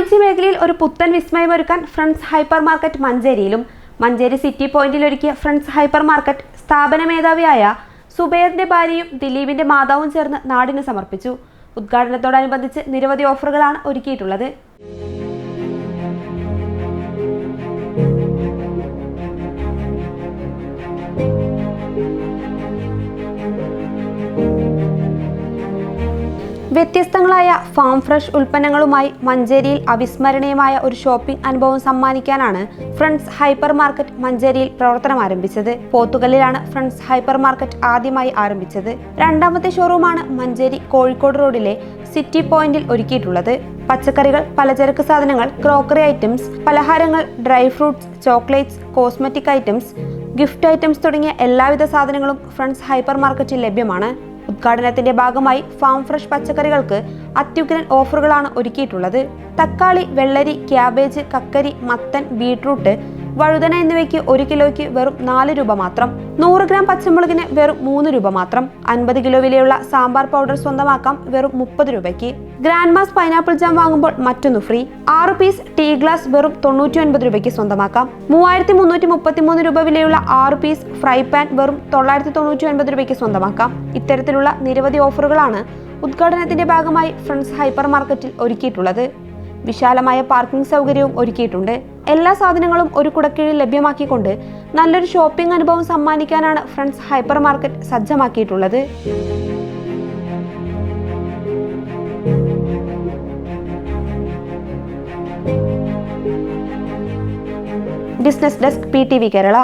വാണിജ്യ മേഖലയിൽ ഒരു പുത്തൻ വിസ്മയമൊരുക്കാൻ ഫ്രണ്ട്സ് ഹൈപ്പർ മാർക്കറ്റ് മഞ്ചേരിയിലും. മഞ്ചേരി സിറ്റി പോയിന്റിൽ ഒരുക്കിയ ഫ്രണ്ട്സ് ഹൈപ്പർ മാർക്കറ്റ് സ്ഥാപന മേധാവിയായ സുബൈറിന്റെ ഭാര്യയും ദിലീപിന്റെ മാതാവും ചേർന്ന് നാടിന് സമർപ്പിച്ചു. ഉദ്ഘാടനത്തോടനുബന്ധിച്ച് നിരവധി ഓഫറുകളാണ് ഒരുക്കിയിട്ടുള്ളത്. വ്യത്യസ്തങ്ങളായ ഫാം ഫ്രഷ് ഉൽപ്പന്നങ്ങളുമായി മഞ്ചേരിയിൽ അവിസ്മരണീയമായ ഒരു ഷോപ്പിംഗ് അനുഭവം സമ്മാനിക്കാനാണ് ഫ്രണ്ട്സ് ഹൈപ്പർ മാർക്കറ്റ് മഞ്ചേരിയിൽ പ്രവർത്തനം ആരംഭിച്ചത്. പോത്തുകല്ലിലാണ് ഫ്രണ്ട്സ് ഹൈപ്പർ മാർക്കറ്റ് ആദ്യമായി ആരംഭിച്ചത്. രണ്ടാമത്തെ ഷോറൂമാണ് മഞ്ചേരി കോഴിക്കോട് റോഡിലെ സിറ്റി പോയിന്റിൽ ഒരുക്കിയിട്ടുള്ളത്. പച്ചക്കറികൾ, പലചരക്ക് സാധനങ്ങൾ, ക്രോക്കറി ഐറ്റംസ്, പലഹാരങ്ങൾ, dry fruits, chocolates, cosmetic items, gift items തുടങ്ങിയ എല്ലാവിധ സാധനങ്ങളും ഫ്രണ്ട്സ് ഹൈപ്പർ മാർക്കറ്റിൽ ലഭ്യമാണ്. ഉദ്ഘാടനത്തിന്റെ ഭാഗമായി ഫാം ഫ്രഷ് പച്ചക്കറികൾക്ക് അത്യുഗ്രൻ ഓഫറുകളാണ് ഒരുക്കിയിട്ടുള്ളത്. തക്കാളി, വെള്ളരി, ക്യാബേജ്, കക്കരി, മത്തൻ, ബീട്രൂട്ട്, വഴുതന എന്നിവയ്ക്ക് 1 കിലോയ്ക്ക് വെറും 4 രൂപ മാത്രം. 100 ഗ്രാം പച്ചമുളകിന് വെറും 3 രൂപ മാത്രം. 50 കിലോ വിലയുള്ള സാമ്പാർ പൗഡർ സ്വന്തമാക്കാം വെറും 30 രൂപയ്ക്ക്. ഗ്രാൻഡ് മാസ് പൈനാപ്പിൾ ജാം വാങ്ങുമ്പോൾ മറ്റൊന്ന് ഫ്രീ. 6 പീസ് ടീ ഗ്ലാസ് വെറും 99 രൂപയ്ക്ക് സ്വന്തമാക്കാം. 3333 രൂപ വിലയുള്ള 6 പീസ് ഫ്രൈ പാൻ വെറും 999 രൂപയ്ക്ക് സ്വന്തമാക്കാം. ഇത്തരത്തിലുള്ള നിരവധി ഓഫറുകളാണ് ഉദ്ഘാടനത്തിന്റെ ഭാഗമായി ഫ്രണ്ട്സ് ഹൈപ്പർ മാർക്കറ്റിൽ ഒരുക്കിയിട്ടുള്ളത്. വിശാലമായ പാർക്കിംഗ് സൗകര്യവും ഒരുക്കിയിട്ടുണ്ട്. എല്ലാ സാധനങ്ങളും ഒരു കുടക്കീഴിൽ ലഭ്യമാക്കിക്കൊണ്ട് നല്ലൊരു ഷോപ്പിംഗ് അനുഭവം സമ്മാനിക്കാനാണ് ഫ്രണ്ട്സ് ഹൈപ്പർ മാർക്കറ്റ് സജ്ജമാക്കിയിട്ടുള്ളത്. Business desk PTV Kerala.